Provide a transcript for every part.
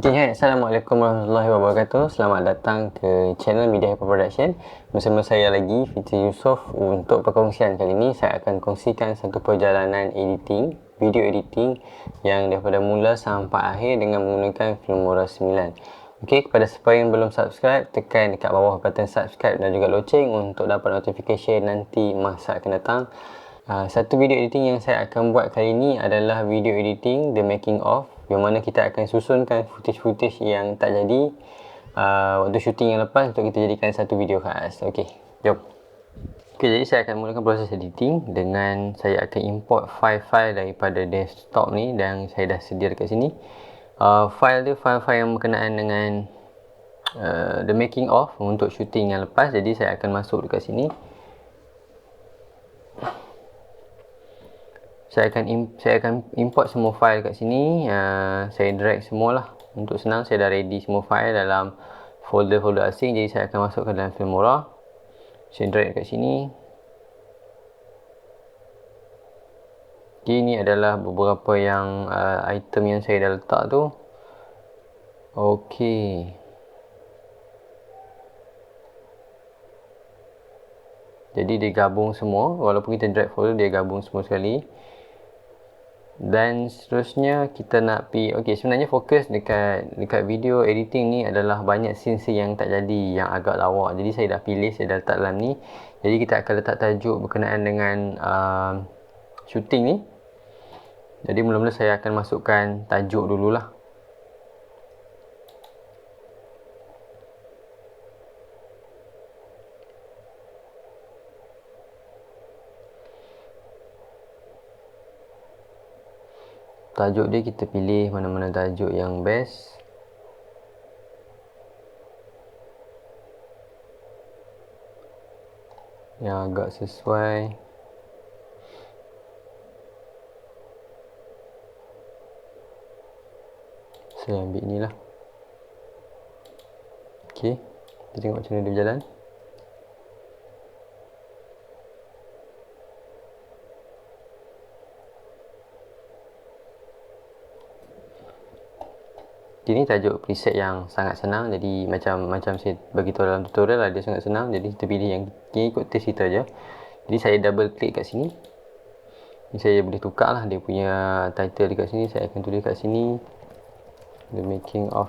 Okay, hai. Assalamualaikum warahmatullahi wabarakatuh. Selamat datang ke channel Media Hyper Production. Bersama saya lagi, Fitri Yusof. Untuk perkongsian kali ini, saya akan kongsikan satu perjalanan editing, video editing yang daripada mula sampai akhir dengan menggunakan Filmora 9. Okey, kepada siapa yang belum subscribe, tekan dekat bawah button subscribe dan juga loceng untuk dapat notification nanti masa akan datang. Satu video editing yang saya akan buat kali ini adalah video editing the making of, yang mana kita akan susunkan footage-footage yang tak jadi waktu syuting yang lepas untuk kita jadikan satu video khas. Okey, jom. Okey, jadi saya akan mulakan proses editing dengan saya akan import file-file daripada desktop ni dan saya dah sedia dekat sini. File dia file-file yang berkenaan dengan the making of untuk syuting yang lepas. Jadi saya akan masuk dekat sini. Saya akan import semua file kat sini. Saya drag semualah. Untuk senang, saya dah ready semua file dalam folder-folder asing. Jadi saya akan masukkan dalam Filmora. Saya drag kat sini. Okay, ini adalah beberapa yang item yang saya dah letak tu. Okey. Jadi dia gabung semua. Walaupun kita drag folder, dia gabung semua sekali. Dan seterusnya kita nak pergi. Okey, sebenarnya fokus dekat video editing ni adalah banyak scene yang tak jadi, yang agak lawa. Jadi saya dah pilih, saya dah letak dalam ni. Jadi kita akan letak tajuk berkenaan dengan shooting ni. Jadi mula-mula saya akan masukkan tajuk dululah. Tajuk dia kita pilih mana-mana tajuk yang best. Yang agak sesuai. Saya ambil ni lah. Okey, kita tengok macam mana dia berjalan. Ini tajuk preset yang sangat senang. Jadi macam saya beritahu dalam tutorial lah, dia sangat senang. Jadi kita pilih yang ikut taste kita je. Jadi saya double klik kat sini. Ini saya boleh tukar lah dia punya title dekat sini. Saya akan tulis kat sini the making of.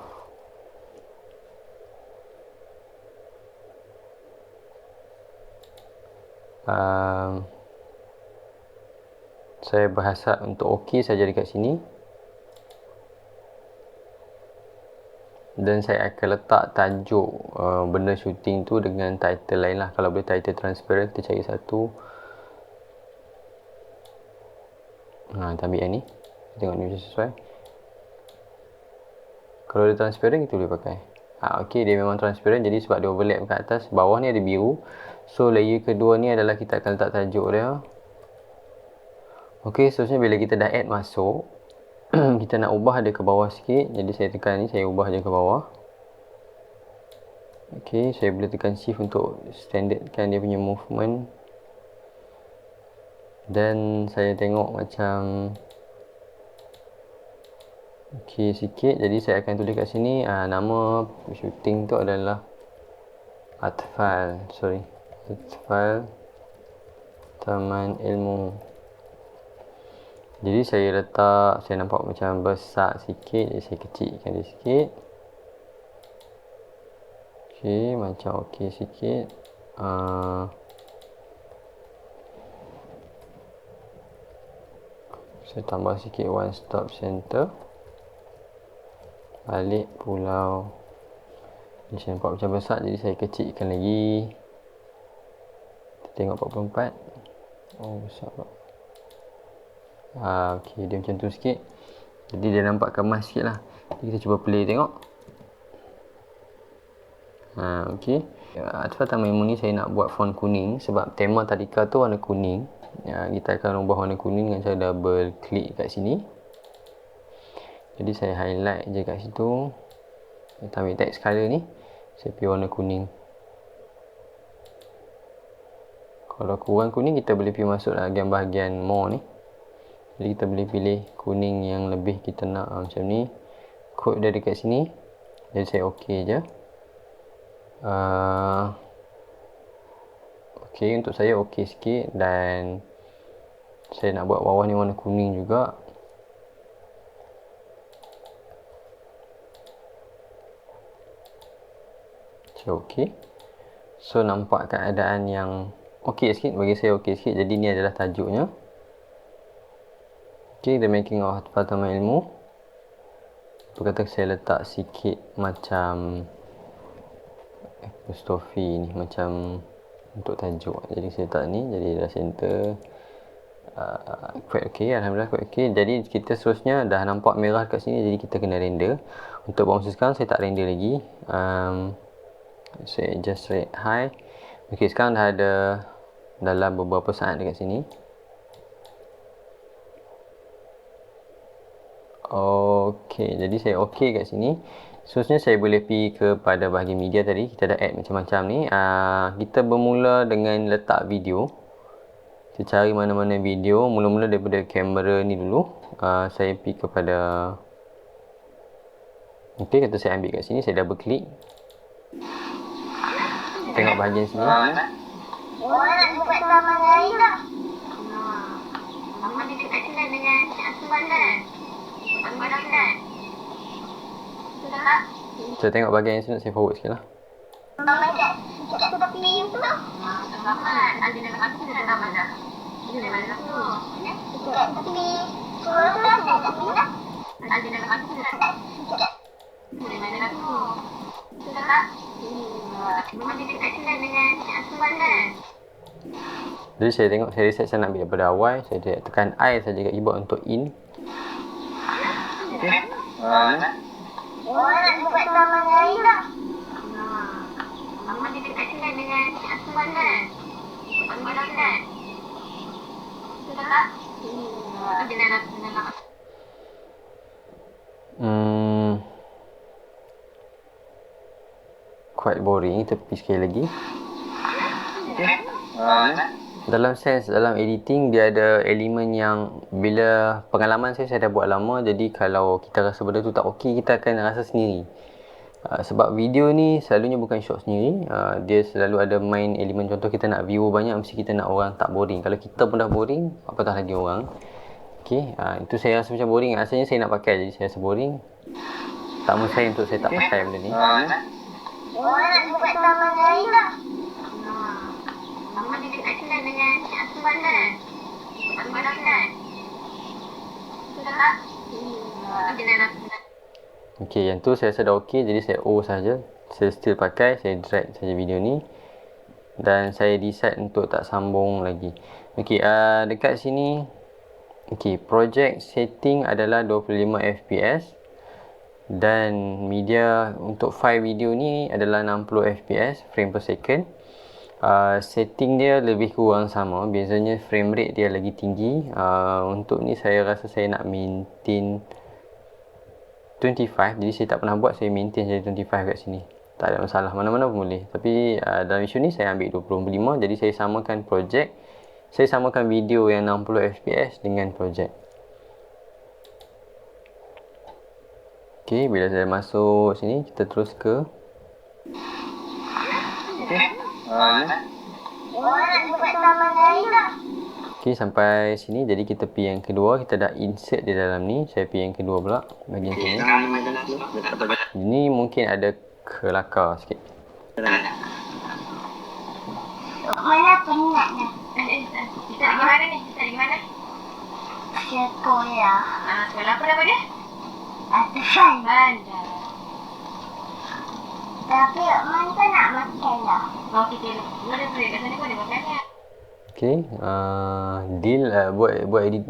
Saya berhasap untuk OK saja dekat sini. Dan saya akan letak tajuk benda shooting tu dengan title lain lah. Kalau boleh title transparent, kita cari satu. Kita ambil yang ni. Tengok ni macam sesuai. Kalau dia transparent, kita boleh pakai. Ok, dia memang transparent. Jadi sebab dia overlap kat atas, bawah ni ada biru. So layer kedua ni adalah kita akan letak tajuk dia. Ok, seterusnya bila kita dah add masuk, kita nak ubah dia ke bawah sikit. Jadi saya tekan ni, saya ubah dia ke bawah. Ok, saya boleh tekan shift untuk standardkan dia punya movement. Dan saya tengok macam ok sikit. Jadi saya akan tulis kat sini nama shooting tu adalah Atfal Taman Ilmu. Jadi saya letak, saya nampak macam besar sikit. Jadi saya kecilkan dia sikit. Ok, macam ok sikit. Saya tambah sikit one stop center. Balik pulau. Ini saya nampak macam besar, jadi saya kecilkan lagi. Kita tengok 44. Oh, besar tak? Ok, dia macam tu sikit. Jadi dia nampak kemas sikit lah. Jadi kita cuba play tengok. Ok, Atfal Taman Ilmu ni saya nak buat font kuning. Sebab tema tadika tu warna kuning. Kita akan ubah warna kuning dengan cara double klik kat sini. Jadi saya highlight je kat situ. Kita ambil text color ni, saya pilih warna kuning. Kalau kurang kuning, kita boleh pergi masuk bahagian more ni. Jadi kita boleh pilih kuning yang lebih kita nak macam ni. kod dia dekat sini. Jadi saya okey je. Okey, untuk saya okey sikit. Dan saya nak buat bawah ni warna kuning juga. So okey. So nampak keadaan yang okey sikit. Bagi saya okey sikit. Jadi ni adalah tajuknya. Okay, The Making of Fatama Ilmu. Berkata saya letak sikit macam apostrophe ni, macam untuk tajuk. Jadi saya letak ni, jadi dah center. Quite okay, Alhamdulillah quite okay. Jadi kita seterusnya dah nampak merah kat sini, jadi kita kena render. Untuk masa sekarang saya tak render lagi. Saya just rate high. Okay, sekarang dah ada dalam beberapa saat dekat sini. Okey, jadi saya okey kat sini. Seterusnya saya boleh pergi kepada bahagian media tadi. Kita dah add macam-macam ni. Kita bermula dengan letak video. Saya cari mana-mana video. Mula-mula daripada kamera ni dulu. Saya pergi kepada... Okey, kata saya ambil kat sini. Saya double klik. Tengok bahagian sini. Orang nak buat taman lain tak? Mama dia dekat dengan asuhan kan? Asuhan kan? Sudah tak? Saya tengok bahagian yang sini, saya forward sikit lah. Mama dekat tepi tu. Taman. Ada dalam aku sudah taman dah. Ada dalam aku. Dekat tepi. Suruh tu lah saya tak pilih dah. Ada dalam aku sudah tak. Ada dalam aku. Sudah tak? Mama dia dekat dengan asuhan kan? Jadi saya tengok, saya reset, saya nak ambil daripada awal. Saya tekan I saja kat keyboard untuk in. Orang nak buat taman lain tak? Mama dia dekat dengan asuhan kan? Asuhan kan? Sudah tak? Ada dalam aku. Quite boring, tepi sekali lagi. Dalam sense, dalam editing dia ada elemen yang bila pengalaman saya dah buat lama. Jadi kalau kita rasa benda tu tak okey, kita akan rasa sendiri. Sebab video ni selalunya bukan shot sendiri. Dia selalu ada main elemen. Contoh kita nak viewer banyak, mesti kita nak orang tak boring. Kalau kita pun dah boring, apatah lagi orang. Okey, itu saya rasa macam boring. Asalnya saya nak pakai, jadi saya rasa boring. Tak mahu saya untuk saya tak pakai benda ni. Orang nak buat taman lain tak? Mama dia dekat dengan asuhan kan? Asuhan kan? Sudah tak? Ada dalam aku. Okey, yang tu saya rasa dah okey. Jadi saya O saja. Saya still pakai, saya drag saja video ni. Dan saya decide untuk tak sambung lagi. Okey, dekat sini. Okey, project setting adalah 25 fps. Dan media untuk file video ni adalah 60 fps, frame per second. Setting dia lebih kurang sama. Biasanya frame rate dia lagi tinggi. Untuk ni saya rasa saya nak maintain 25. Jadi saya tak pernah buat, saya maintain jadi 25 kat sini. Tak ada masalah, mana-mana pun boleh. Tapi dalam isu ni saya ambil 25. Jadi saya samakan project. Saya samakan video yang 60 fps dengan project. Okey, bila saya masuk sini, kita terus ke Orang nak buat taman lain tak? okey, sampai sini. Jadi kita pergi yang kedua. Kita dah insert di dalam ni. Saya pergi yang kedua pula, bahagian sini. Ini mungkin ada kelakar sikit. Mana penatnya? Kita lagi mana ni? Kita lagi mana? Sekolah. Sekolah apa nama dia? Asuhan. Bandar. Tapi Mak tak nak makan lah. Oh, kita boleh kat sana boleh makan lah. Okey, deal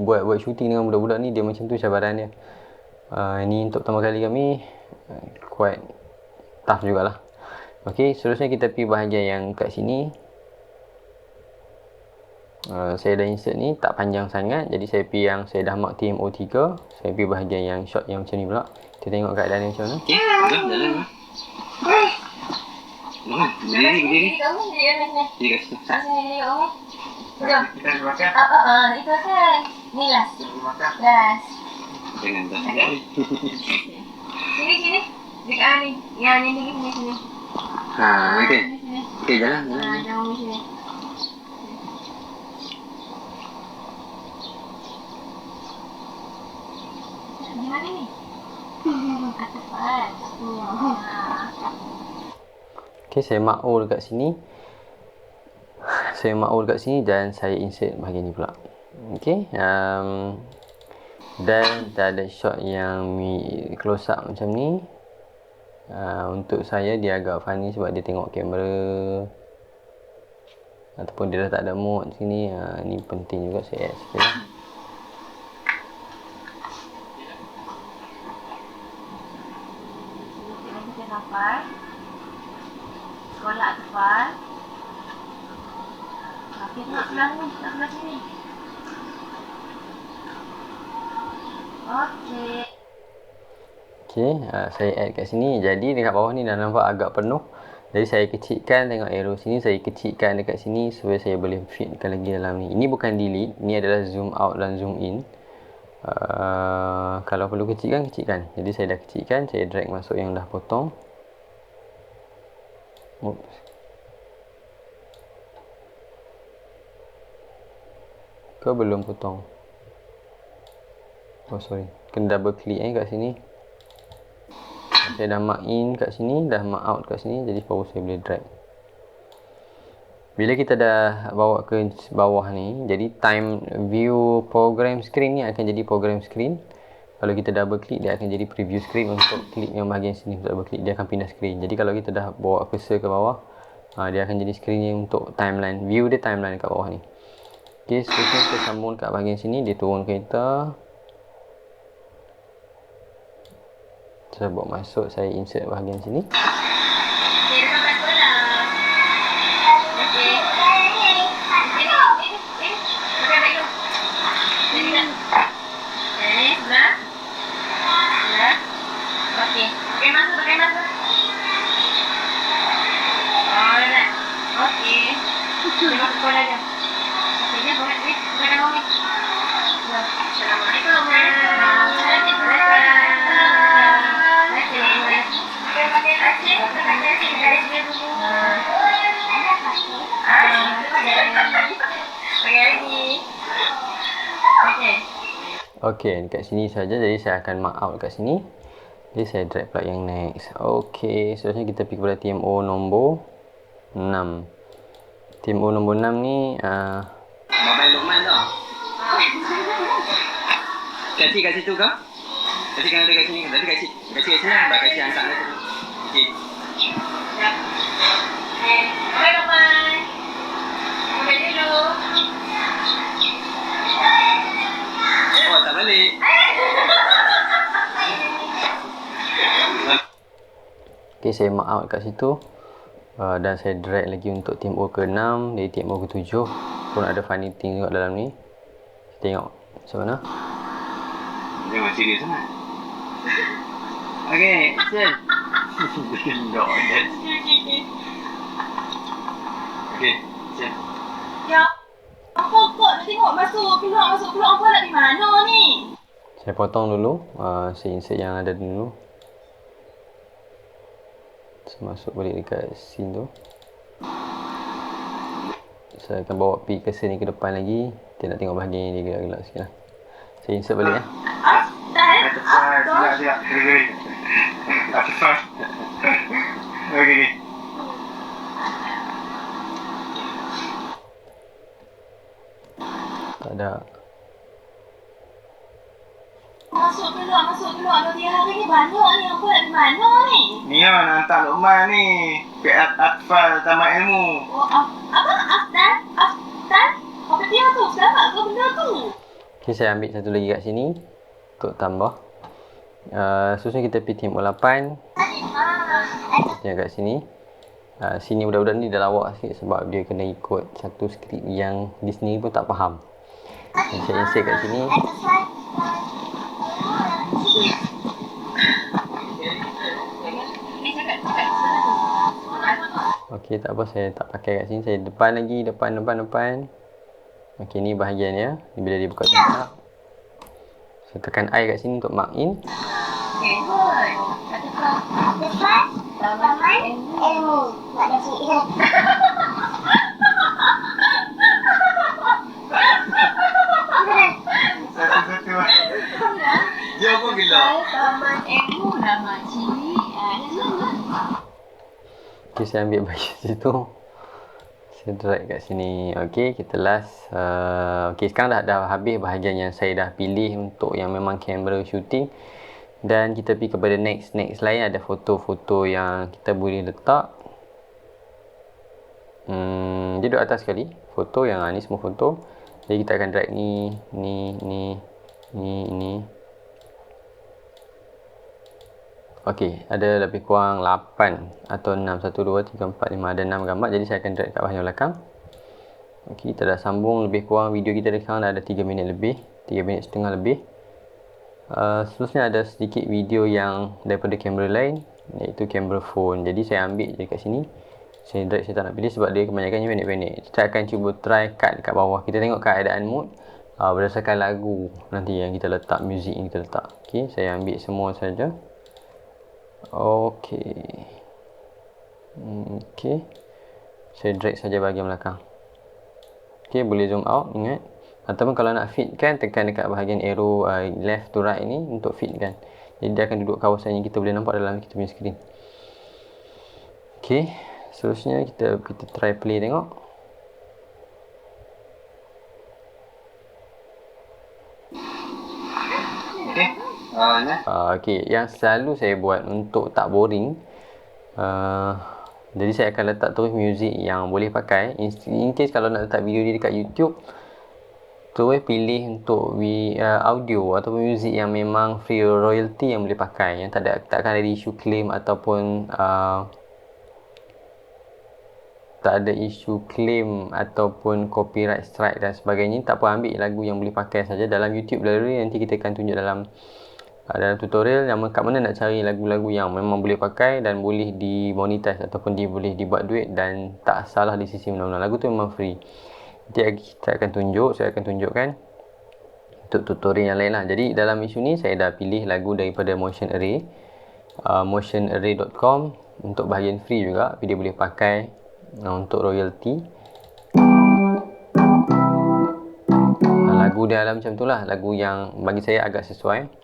buat shooting dengan budak-budak ni dia macam tu cabaran dia. Ini untuk pertama kali kami, quite tough jugalah. Okey, seterusnya kita pergi bahagian yang kat sini. Saya dah insert ni, tak panjang sangat. Jadi saya pergi yang saya dah mark TMO3. Saya pergi bahagian yang shot yang macam ni pula. Kita tengok keadaan yang macam mana. Berdiri. Kamu diri ni. Diri kat sini. Jom. Kita makan. Itu kan. Ni last. Last. Jangan tak. Sini. Dekat ni. Yang ni sini. okey. Sini. Okey, jalan. Jangan di sini. Di mana ni? Atas pas. Okey, saya mark O dekat sini. Dan saya insert bahagian ni pula. Okey, dan dah ada shot yang close up macam ni. Untuk saya dia agak funny sebab dia tengok kamera ataupun dia dah tak ada mode sini. Ni penting juga saya add sikit lah. Kita sampai sekolah Atfal. Okey, tengok sebelah sini. Okey. Okey, saya add kat sini. Jadi dekat bawah ni dah nampak agak penuh. Jadi saya kecilkan, tengok arrow sini, saya kecilkan dekat sini supaya saya boleh fitkan lagi dalam ni. Ini bukan delete, ni adalah zoom out dan zoom in. Kalau perlu kecilkan. Jadi saya dah kecilkan, saya drag masuk yang dah potong. Oops. Kau belum potong. Oh sorry, kena double click kat sini. Saya dah mark in kat sini, dah mark out kat sini, jadi baru saya boleh drag. Bila kita dah bawa ke bawah ni, jadi time view program screen ni akan jadi program screen. Kalau kita double click, dia akan jadi preview screen. Untuk klik yang bahagian sini, double click, dia akan pindah screen. Jadi kalau kita dah bawa cursor ke bawah, dia akan jadi screen yang untuk timeline. View dia timeline kat bawah ni. Ok, seterusnya kita sambung kat bahagian sini, dia turun kereta. Saya bawa masuk, saya insert bahagian sini. Okey, sampai sekolah. Okey. Ini. Bukan baik tu. Ini kan. Ini sebelah. Okey. Pakai masuk. Oh, dah. Okey. Kita masuk sekolah je. Okey, ni bukan ni. Assalamualaikum. Okey, dekat sini saja. Jadi saya akan mark out kat sini. Jadi saya drag pula yang next. Okey, seterusnya kita pergi kepada TMO nombor 6. TMO nombor 6 ni Mobile Luqman tau. Kasih kat situ kau? Kasih kan ada kat sini. Tadi kasih kat sini lah. Baik kasih hantar lah tu. Okey. Bye Luqman. Sampai dulu. Oh, tak balik. Okey, saya mark out kat situ. Dan saya drag lagi untuk TMO ke-6. Jadi TMO ke-7 pun ada funny thing juga dalam ni. Tengok macam mana. Dia masih serius sangat. Okey, action. No, that's... Okey, action. Ya. Apa kok nak tengok masuk keluar apa nak di mana ni? Saya potong dulu. Saya insert yang ada dulu. Saya masuk balik dekat scene tu. Saya akan bawa pergi ke sini ke depan lagi. Kita nak tengok bahagian ni gelap-gelap sikit lah. Saya insert balik ya. Okay. Tak ada. Masuk keluar. Dia hari ni banyak ni. Apa nak di mana ni? Ni lah nak hantar Luqman ni. Ke Atfal Taman Ilmu. Oh, apa? Aftan? Apa dia tu? Selamat ke benda tu? Okay, saya ambil satu lagi kat sini untuk tambah. Seterusnya kita pergi TMO 8. Yang kat sini. Sini budak-budak ni dah lawak sikit sebab dia kena ikut satu skrip yang Disney pun tak faham. Jadi saya insert kat sini. Okey, tak apa, saya tak pakai kat sini. Saya depan lagi, depan. Okey, ni bahagiannya. Bila dia buka tingkap, saya tekan I kat sini untuk mark in. Okay, good. Satu-satu. Dia pun gila. Taman Emu dah makcik. Okay, saya ambil bahagian situ. Saya drag kat sini. Okay, kita last. Okay, sekarang dah habis bahagian yang saya dah pilih untuk yang memang kamera shooting. Dan kita pergi kepada next lain. Ada foto-foto yang kita boleh letak. Dia duduk atas sekali. Foto yang ni semua foto. Jadi kita akan drag ni. Okey, ada lebih kurang 8 atau 6, 1, 2, 3, 4, 5, ada 6 gambar. Jadi saya akan drag kat bahagian belakang. Okey, kita dah sambung lebih kurang video kita sekarang dah ada 3 minit lebih, 3 minit setengah lebih. Seterusnya ada sedikit video yang daripada kamera lain, iaitu kamera phone. Jadi saya ambil je kat sini. Saya drag, saya tak nak pilih sebab dia kebanyakannya pendek-pendek. Kita akan cuba try cut dekat bawah. Kita tengok keadaan mood berdasarkan lagu nanti yang kita letak, muzik yang kita letak. Okey, saya ambil semua saja. Okey. Okey. Saya drag saja bahagian belakang. Okey, boleh zoom out, ingat. Ataupun kalau nak fitkan, tekan dekat bahagian arrow left to right ni untuk fitkan. Jadi dia akan duduk kawasan yang kita boleh nampak dalam kita punya skrin. Okey, seterusnya kita try play tengok. Okey. Okey, yang selalu saya buat untuk tak boring, jadi saya akan letak terus muzik yang boleh pakai. In case kalau nak letak video ni dekat YouTube, terus pilih untuk audio ataupun muzik yang memang free royalty yang boleh pakai, yang tak akan ada isu claim ataupun tak ada isu claim ataupun copyright strike dan sebagainya. Tak apa, ambil lagu yang boleh pakai saja. Dalam YouTube library nanti kita akan tunjuk dalam tutorial yang kat mana nak cari lagu-lagu yang memang boleh pakai dan boleh dimonetize ataupun boleh dibuat duit dan tak salah di sisi undang-undang. Lagu tu memang free. Nanti saya akan tunjukkan untuk tutorial yang lain lah. Jadi dalam isu ni saya dah pilih lagu daripada Motion Array, motionarray.com. Untuk bahagian free juga, dia boleh pakai untuk royalty. Lagu dia macam tu lah, lagu yang bagi saya agak sesuai.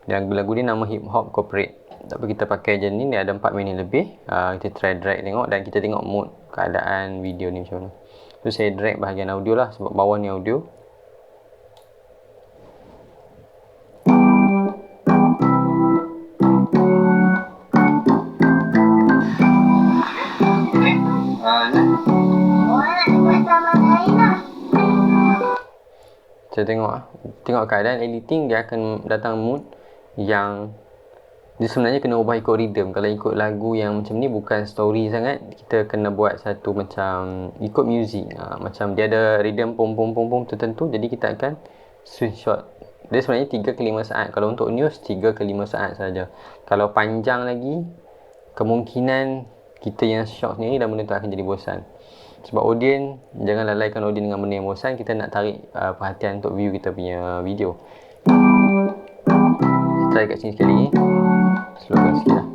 Dan lagu ni nama Hip Hop Corporate. Tapi kita pakai je ni, dia ada 4 minit lebih. Kita try drag tengok dan kita tengok mood keadaan video ni macam mana. Tu saya drag bahagian audio lah sebab bawah ni audio. Saya tengok keadaan editing, dia akan datang mood yang dia sebenarnya kena ubah ikut rhythm. Kalau ikut lagu yang macam ni bukan story sangat, kita kena buat satu macam ikut music. Macam dia ada rhythm pom pom pom pom tertentu, jadi kita akan switch shot. Dia sebenarnya 3 ke 5 saat. Kalau untuk news 3 ke 5 saat saja. Kalau panjang lagi, kemungkinan kita yang shot sendiri dan benda tu akan jadi bosan. Sebab audien, jangan lalaikan audien dengan benda yang bosan. Kita nak tarik perhatian untuk view kita punya video. Try kat sini sekali. Slowkan sikit lah.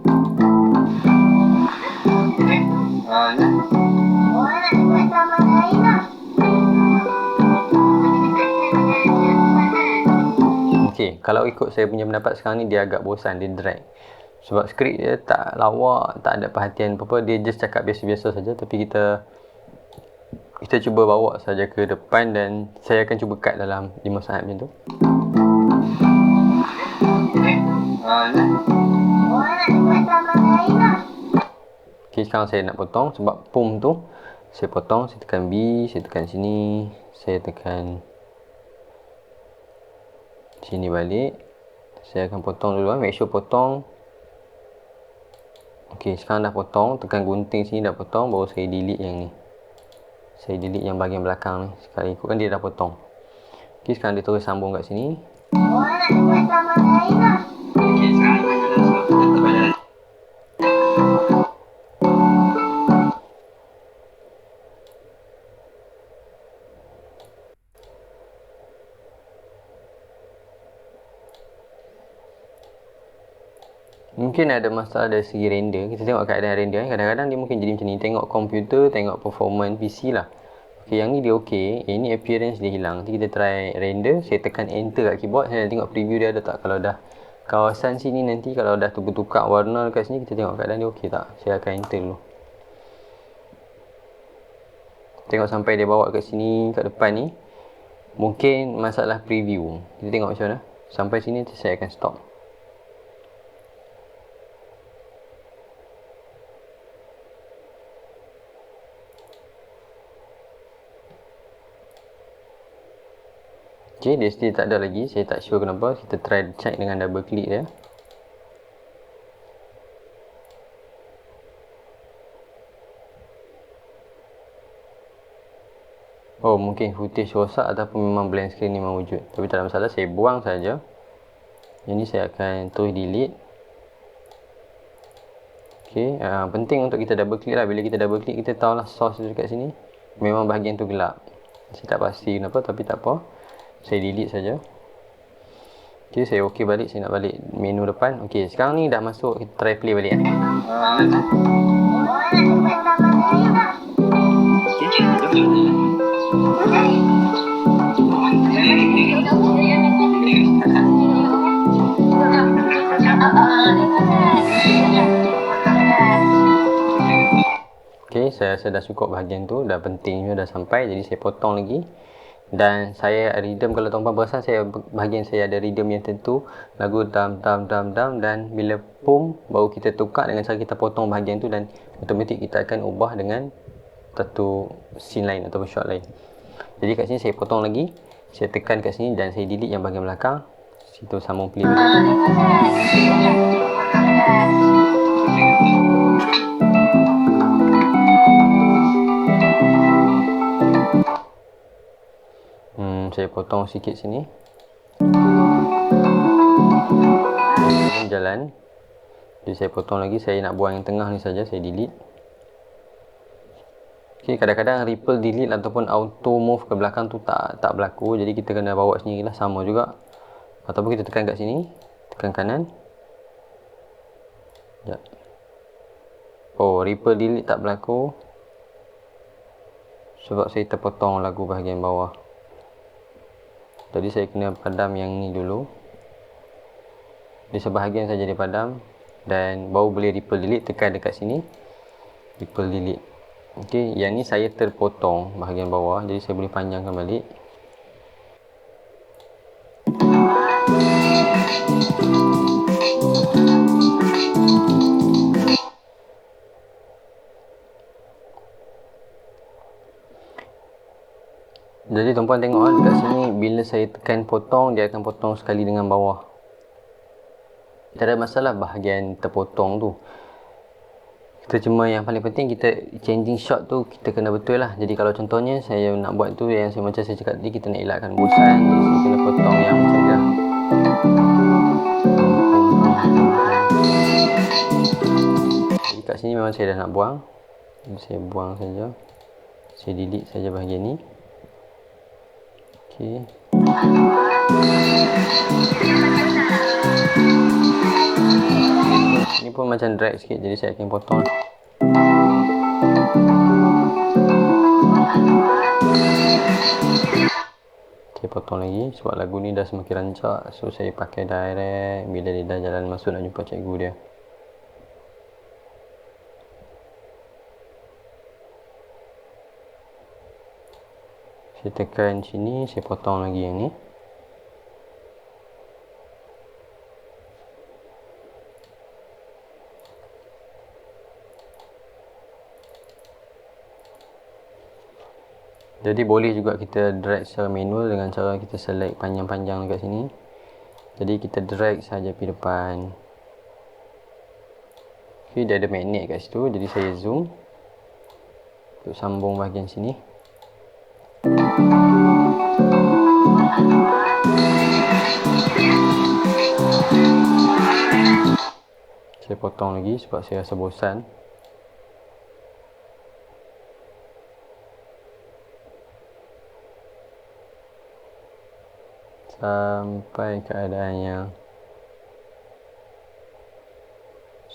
Okay, kalau ikut saya punya pendapat sekarang ni, dia agak bosan, dia drag. Sebab skrip dia tak lawak, tak ada perhatian apa-apa. Dia just cakap biasa-biasa saja. Tapi kita cuba bawa saja ke depan dan saya akan cuba cut dalam 5 saat macam tu. Okay, sekarang saya nak potong sebab pom tu saya potong, saya tekan B, saya tekan sini, saya tekan sini balik. Saya akan potong dulu, make sure potong. Ok, sekarang dah potong, tekan gunting sini dah potong, baru saya delete yang ni. Saya delete yang bahagian belakang ni. Sekali ikutkan dia dah potong. Ok, sekarang dia terus sambung kat sini. Ok, mungkin ada masalah dari segi render. Kita tengok keadaan render. Kadang-kadang dia mungkin jadi macam ni. Tengok komputer, tengok performance PC lah. Okay, yang ni dia okay. Yang ni appearance dia hilang. Nanti kita try render. Saya tekan enter kat keyboard. Saya tengok preview dia ada tak. Kalau dah kawasan sini nanti, kalau dah tukar-tukar warna dekat sini, kita tengok keadaan dia okay tak. Saya akan enter dulu. Tengok sampai dia bawa kat sini, kat depan ni. Mungkin masalah preview. Kita tengok macam mana. Sampai sini saya akan stop. Okay, dia still tak ada lagi. Saya tak sure kenapa. Kita try check dengan double click dia. Oh, mungkin footage rosak ataupun memang blank screen ni memang wujud. Tapi tak ada masalah. Saya buang saja. Yang ni saya akan terus delete. Okay, penting untuk kita double click lah. Bila kita double click, kita tahulah source dia dekat sini. Memang bahagian tu gelap. Saya tak pasti kenapa, tapi tak apa. Saya delete saja. Okay, saya ok balik. Saya nak balik menu depan. Okay, sekarang ni dah masuk. Kita try play balik. Okay, saya rasa dah cukup bahagian tu. Dah pentingnya dah sampai. Jadi saya potong lagi. Dan saya rhythm, kalau tuan-tuan perasan, saya bahagian saya ada rhythm yang tentu. Lagu dam dam dam dam. Dan bila pum, baru kita tukar dengan cara kita potong bahagian tu. Dan automatik kita akan ubah dengan satu scene lain ataupun shot lain. Jadi kat sini saya potong lagi. Saya tekan kat sini dan saya delete yang bahagian belakang. Situ sambung play balik. Saya potong sikit sini. Jalan. Jadi saya potong lagi. Saya nak buang yang tengah ni saja. Saya delete. Okay, kadang-kadang ripple delete ataupun auto move ke belakang tu tak berlaku. Jadi kita kena bawa sendiri lah. Sama juga. Ataupun kita tekan kat sini. Tekan kanan. Sekejap. Oh, ripple delete tak berlaku. Sebab saya terpotong lagu bahagian bawah. Jadi saya kena padam yang ni dulu. Di sebahagian saja dia padam. Dan baru boleh ripple delete. Tekan dekat sini. Ripple delete. Okey, yang ni saya terpotong bahagian bawah. Jadi saya boleh panjangkan balik. Jadi tuan-puan tengok dekat sini, bila saya tekan potong, dia akan potong sekali dengan bawah. Tak ada masalah bahagian terpotong tu. Kita cuma yang paling penting, kita changing shot tu kita kena betul lah. Jadi kalau contohnya saya nak buat tu yang macam saya cakap tadi, kita nak elakkan bosan. Jadi saya kena potong yang macam ni lah. Jadi kat sini memang saya dah nak buang. Jadi saya buang saja. Saya delete saja bahagian ni. Okay. Ini pun macam drag sikit, jadi saya akan potong. Saya potong lagi sebab lagu ni dah semakin rancak. So saya pakai direct bila dia dah jalan masuk nak jumpa cikgu dia. Saya tekan sini, saya potong lagi yang ni. Jadi boleh juga kita drag secara manual dengan cara kita select panjang-panjang dekat sini. Jadi kita drag saja pergi depan. Okay, dia ada magnet kat situ. Jadi saya zoom untuk sambung bahagian sini. Saya potong lagi sebab saya rasa bosan. Sampai keadaan yang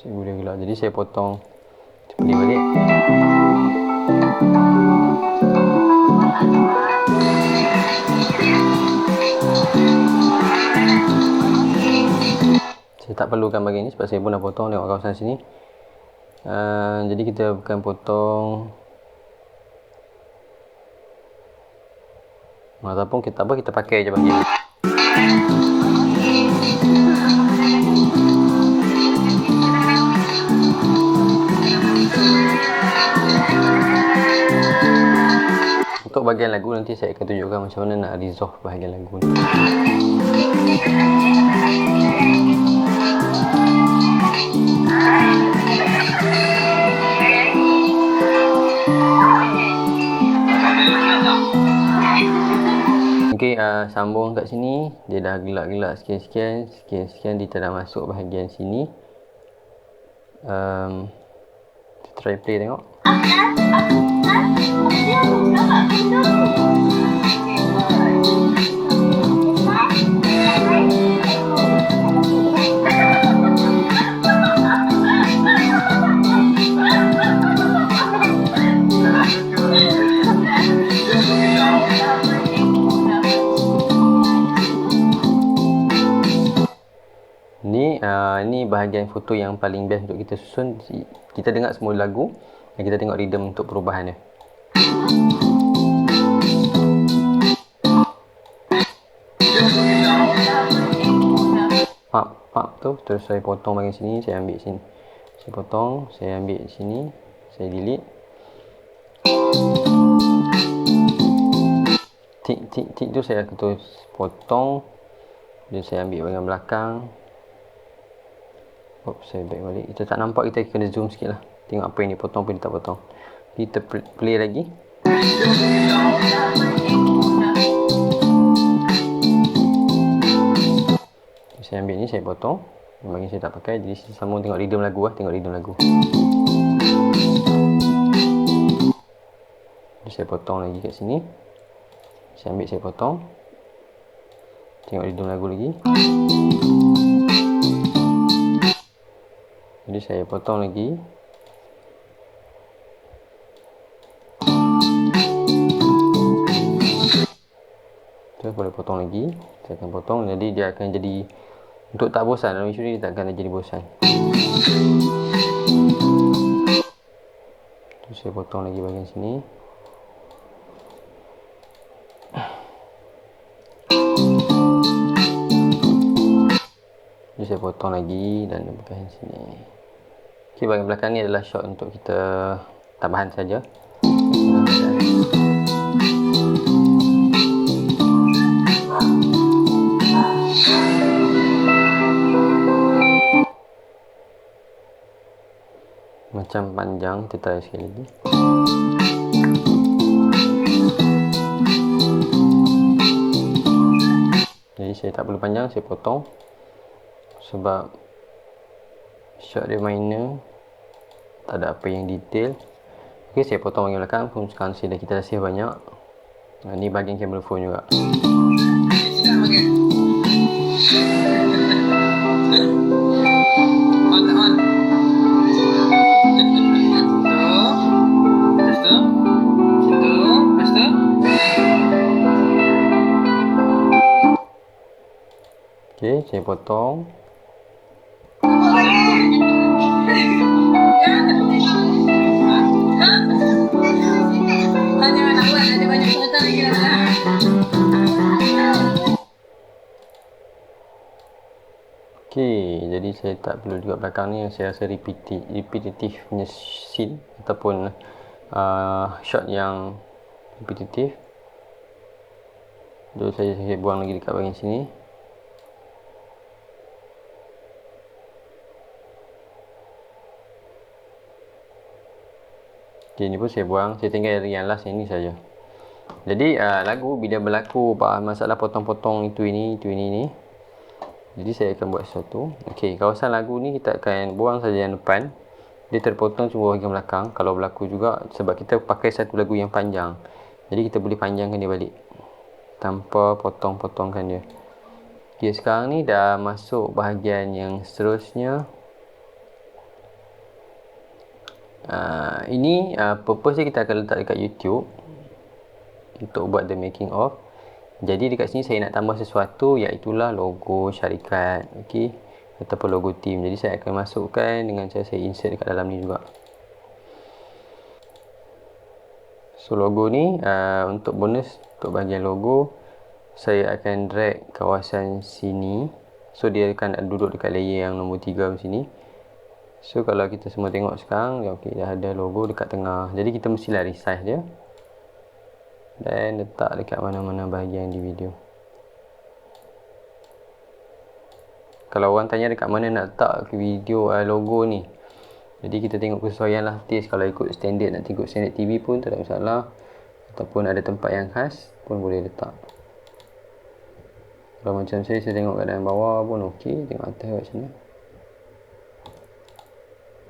Dia gelap. Jadi saya potong seperti balik. Saya tak perlukan bahagian ni sebab saya pun dah potong. Tengok kawasan sini. Jadi kita akan potong ataupun kita pakai je bahagian ni. Untuk bahagian lagu nanti saya akan tunjukkan macam mana nak resolve bahagian lagu ni. Okey, sambung kat sini. Dia dah gelap-gelap sekian-sekian. Sekian-sekian dia dah masuk bahagian sini. Kita try play tengok. Ni bahagian foto yang paling best untuk kita susun. Kita dengar semua lagu dan kita tengok rhythm untuk perubahan dia. Pap tu terus saya potong bahagian sini, saya ambil sini. Saya potong, saya ambil sini, saya delete. Tik tu saya terus potong. Dan saya ambil bahagian belakang. Saya back balik. Kita tak nampak, kita kena zoom sikit lah. Tengok apa yang dia potong, apa yang dia tak potong. Kita play lagi. Saya ambil ni, saya potong. Bahagian saya tak pakai. Jadi saya sambung tengok rhythm lagu lah. Tengok rhythm lagu. Jadi saya potong lagi kat sini. Saya ambil, saya potong. Tengok rhythm lagu lagi. Jadi saya potong lagi. Terus boleh potong lagi. Saya akan potong. Jadi dia akan jadi, untuk tak bosan dalam isu ni, dia tak akan jadi bosan. Terus saya potong lagi bahagian sini. Jadi saya potong lagi dan bahagian sini. Okay, bahagian belakang ni adalah shot untuk kita tambahan saja. Macam panjang, kita try sekali lagi. Jadi saya tak perlu panjang, saya potong. Sebab shot dia minor, tak ada apa yang detail. Ok, saya potong bahagian belakang pun. Sekarang kita dah save banyak. Ni bahagian camera phone juga. Ok, saya potong. Okey, jadi saya tak perlu juga belakang ni. Saya rasa repetitif punya scene ataupun shot yang repetitif. Jadi saya buang lagi dekat bahagian sini. Okey, ni pun saya buang. Saya tinggal yang last yang ni saja. Jadi lagu bila berlaku masalah potong-potong itu ini ni. Jadi saya akan buat sesuatu. Okey, kawasan lagu ni kita akan buang saja yang depan. Dia terpotong cuma bahagian belakang. Kalau berlaku juga sebab kita pakai satu lagu yang panjang. Jadi kita boleh panjangkan dia balik tanpa potong-potongkan dia. Okey, sekarang ni dah masuk bahagian yang seterusnya. Ini purpose dia kita akan letak dekat YouTube untuk buat the making of. Jadi dekat sini saya nak tambah sesuatu, iaitulah logo syarikat, okey, ataupun logo team. Jadi saya akan masukkan dengan cara saya insert dekat dalam ni juga. So logo ni untuk bonus, untuk bahagian logo saya akan drag kawasan sini. So dia akan duduk dekat layer yang nombor 3 di sini. So kalau kita semua tengok sekarang, okey, dah ada logo dekat tengah. Jadi kita mestilah resize dia dan letak dekat mana-mana bahagian di video. Kalau orang tanya dekat mana nak letak video logo ni, jadi kita tengok kesesuaian lah taste. Kalau ikut standard, nak ikut standard TV pun tak ada masalah, ataupun ada tempat yang khas pun boleh letak. Kalau macam saya tengok kat dalam bawah pun okey, tengok atas kat sini.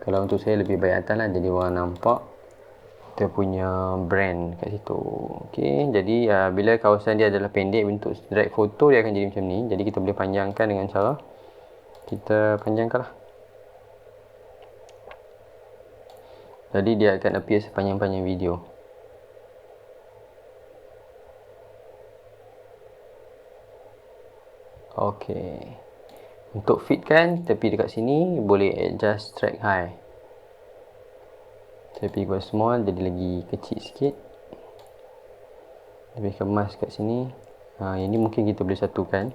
Kalau untuk saya lebih baik atas lah, jadi orang nampak kita punya brand kat situ. Okey, jadi bila kawasan dia adalah pendek, bentuk drag foto dia akan jadi macam ni. Jadi kita boleh panjangkan dengan cara kita panjangkan lah. Jadi dia akan appear sepanjang-panjang video. Okey. Untuk fitkan tepi dekat sini boleh adjust track high. Saya pergi buat small jadi lagi kecil sikit. Lebih kemas kat sini. Yang ni mungkin kita boleh satukan.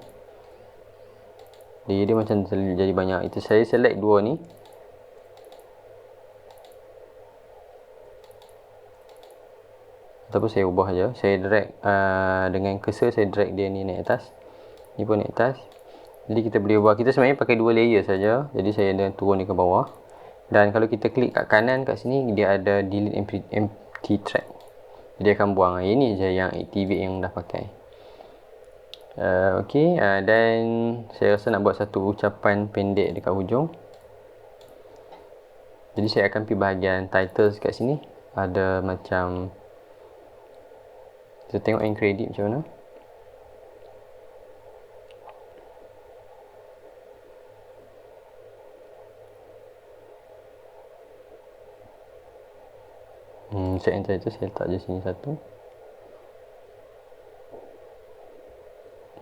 Dia macam jadi banyak. Itu saya select dua ni. Ataupun saya ubah je. Saya drag dengan cursor, saya drag dia ni naik atas. Ni pun naik atas. Jadi kita boleh ubah. Kita sebenarnya pakai dua layer saja. Jadi saya ada turun ni ke bawah. Dan kalau kita klik kat kanan kat sini, dia ada delete empty track. Dia akan buang. Ini je yang activate yang dah pakai. Okey, dan saya rasa nak buat satu ucapan pendek dekat hujung. Jadi saya akan pergi bahagian titles kat sini. Ada macam, kita tengok end credit macam mana. Set and title saya letak je sini satu.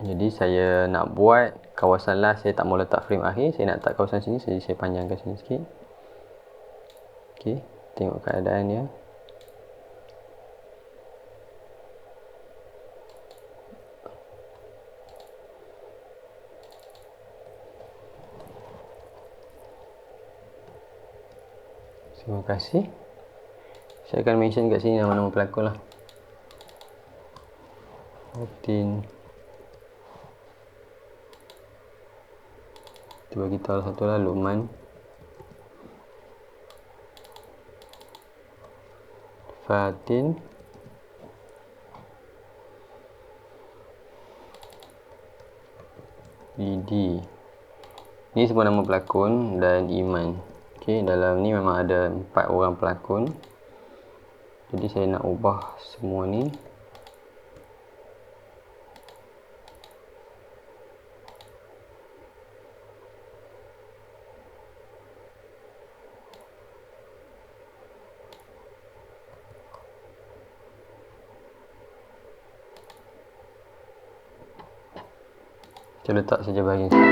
Jadi saya nak buat kawasan last, saya tak mau letak frame akhir, saya nak letak kawasan sini, jadi saya panjangkan sini sikit. Okey, tengok keadaan dia. Terima kasih. Saya akan mention kat sini nama-nama pelakon lah. Otin. Kita bagi tahu satu lah, Luqman. Fatin. Didi. Ini semua nama pelakon dan Iman. Okey, dalam ni memang ada 4 orang pelakon. Jadi saya nak ubah semua ni. Kita letak saja bahagian situ.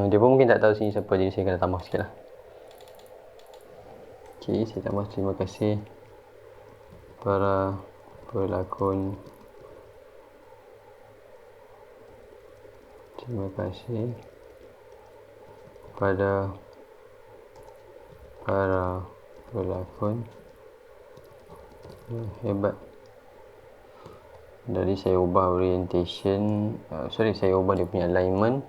Dia pun mungkin tak tahu sini siapa, jadi saya kena tambah sikit lah. Ok, saya tambah terima kasih para pelakon. Terima kasih pada para pelakon hebat. Jadi saya ubah orientation, saya ubah dia punya alignment.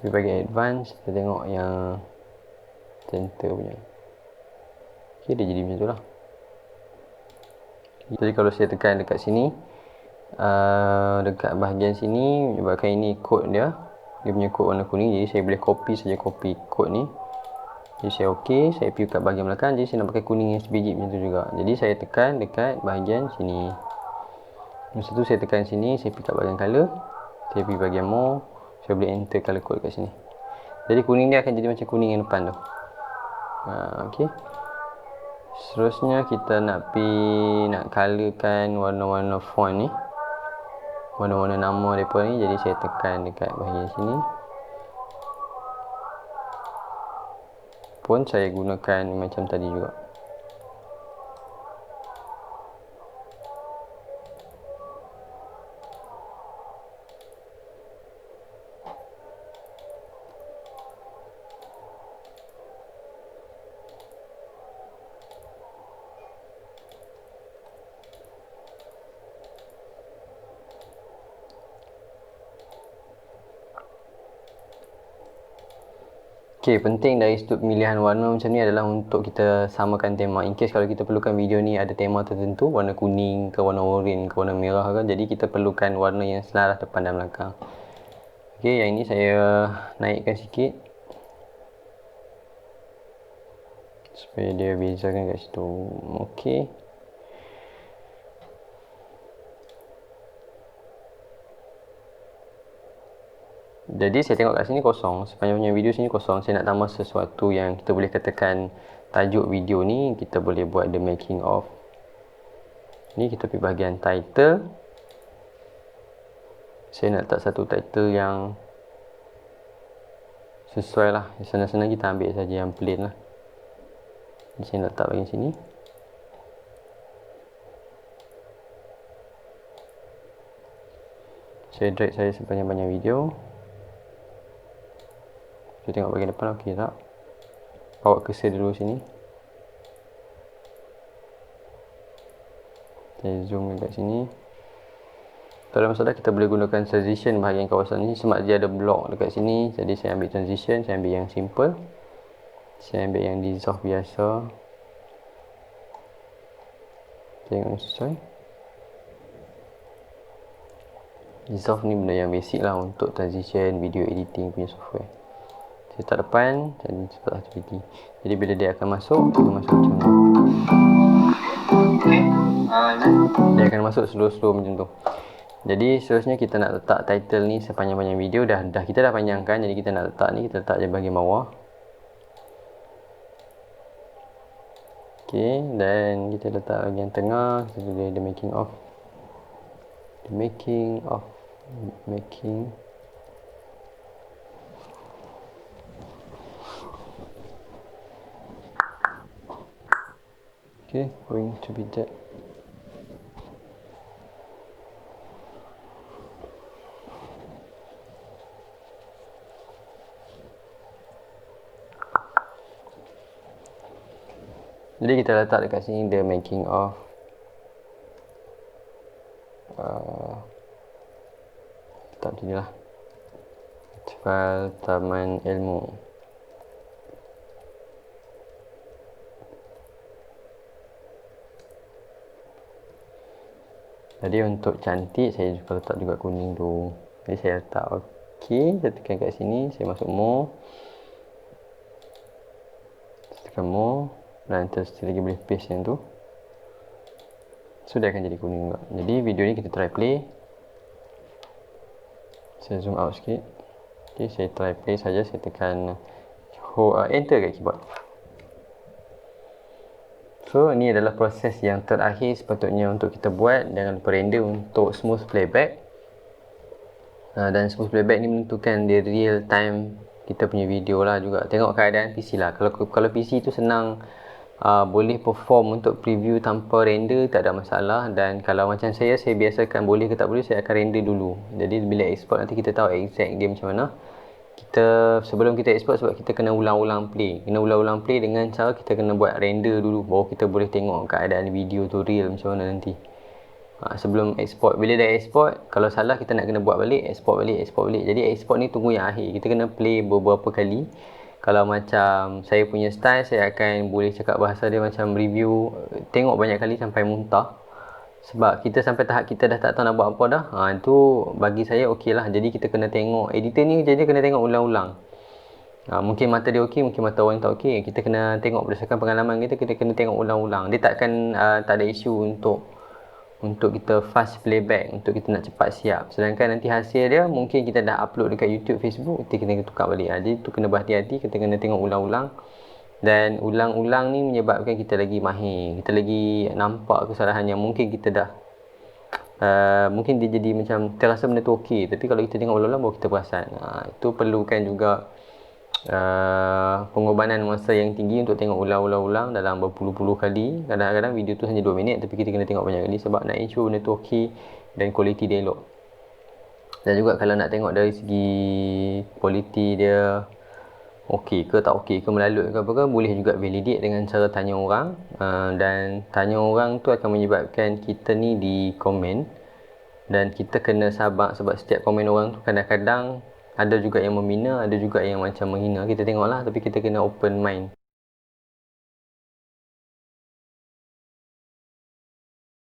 Tapi bagi advance, kita tengok yang center punya. Okay, dia jadi macam tu lah. Jadi kalau saya tekan dekat sini, dekat bahagian sini, sebabkan ini kod dia punya kod warna kuning, jadi saya boleh copy saja copy kod ni. Jadi saya ok, saya pergi kat bahagian belakang, jadi saya nak pakai kuning yang sebiji macam tu juga. Jadi saya tekan dekat bahagian sini. Masa tu saya tekan sini, saya pergi kat bahagian color, saya pergi bahagian more, saya boleh enter color code kat sini. Jadi kuning dia akan jadi macam kuning yang depan tu. Ok. Seterusnya kita nak colorkan warna-warna font ni, warna-warna nama mereka ni. Jadi saya tekan dekat bahagian sini. Pun saya gunakan macam tadi juga. Okay, penting dari sudut pemilihan warna macam ni adalah untuk kita samakan tema. In case kalau kita perlukan video ni ada tema tertentu, warna kuning ke warna oranye ke warna merah ke, jadi kita perlukan warna yang selaras depan dan belakang. Okay, yang ini saya naikkan sikit supaya dia bezakan kat situ. Okay. Jadi saya tengok kat sini kosong, sepanjang video sini kosong. Saya nak tambah sesuatu yang kita boleh katakan tajuk video ni, kita boleh buat the making of. Ni kita pergi bahagian title. Saya nak letak satu title yang sesuai lah. Senang-senang kita ambil saja yang plain lah. Jadi saya nak letak bahagian sini. Saya drag saya sepanjang-panjang video. Saya tengok bahagian depan, ok tak? Bawa cursor dulu sini. Saya zoom dekat sini. Tak ada masalah, kita boleh gunakan transition bahagian kawasan ni. Sebab dia ada block dekat sini, jadi saya ambil transition, saya ambil yang simple. Saya ambil yang dissolve biasa. Tengok sesuai. Dissolve ni benda yang basic lah untuk transition video editing punya software. Saya letak depan, dan cepat activity. Jadi bila dia akan masuk macam ni. Dia akan masuk slow-slow macam tu. Jadi seterusnya kita nak letak title ni sepanjang-panjang video. Kita dah panjangkan, jadi kita nak letak ni, kita letak je bahagian bawah. Ok, dan kita letak bahagian tengah. Kita boleh the making of. Okay, going to be that. Jadi kita letak dekat sini the making of letak macam ni lah, file Taman Ilmu. Jadi untuk cantik saya juga letak juga kuning tu. Jadi saya letak ok, saya tekan kat sini, saya masuk more, saya tekan more, dan terus lagi boleh paste yang tu. So dia akan jadi kuning juga. Jadi video ni kita try play. Saya zoom out sikit. Ok, saya try play saja. Saya tekan enter kat keyboard. So ni adalah proses yang terakhir sepatutnya untuk kita buat. Jangan lupa render untuk smooth playback. Dan smooth playback ni menentukan dia real time kita punya video lah juga. Tengok keadaan PC lah. Kalau PC tu senang, boleh perform untuk preview tanpa render, tak ada masalah. Dan kalau macam saya biasakan boleh ke tak boleh, saya akan render dulu. Jadi bila export nanti kita tahu exact dia macam mana. Sebelum kita export, sebab kita kena ulang-ulang play. Dengan cara kita kena buat render dulu, baru kita boleh tengok keadaan video tu real macam mana nanti. sebelum export. Bila dah export, kalau salah kita nak kena buat balik, export balik. Jadi export ni tunggu yang akhir. Kita kena play beberapa kali. Kalau macam saya punya style, saya akan boleh cakap bahasa dia macam review, tengok banyak kali sampai muntah. Sebab kita sampai tahap kita dah tak tahu nak buat apa dah. Itu bagi saya okey lah. Jadi kita kena tengok, editor ni jadi kena tengok ulang-ulang. Mungkin mata dia okey, mungkin mata orang tak okey. Kita kena tengok berdasarkan pengalaman kita kena tengok ulang-ulang. Dia takkan tak ada isu untuk kita fast playback, untuk kita nak cepat siap. Sedangkan nanti hasil dia mungkin kita dah upload dekat YouTube, Facebook, kita kena tukar balik. Jadi tu kena berhati-hati, kita kena tengok ulang-ulang. Dan ulang-ulang ni menyebabkan kita lagi mahir, kita lagi nampak kesalahan yang mungkin kita dah mungkin dia jadi macam terasa benda tu okey, tapi kalau kita tengok ulang-ulang baru kita perasan. Itu perlukan juga pengorbanan masa yang tinggi untuk tengok ulang-ulang dalam berpuluh-puluh kali. Kadang-kadang video tu hanya 2 minit, tapi kita kena tengok banyak kali sebab nak ensure benda tu okey dan kualiti dia elok. Dan juga kalau nak tengok dari segi kualiti dia okey ke tak okey ke, melalut ke apa ke, boleh juga validate dengan cara tanya orang. Dan tanya orang tu akan menyebabkan kita ni di komen, dan kita kena sabar sebab setiap komen orang tu kadang-kadang ada juga yang membina, ada juga yang macam menghina. Kita tengoklah, tapi kita kena open mind.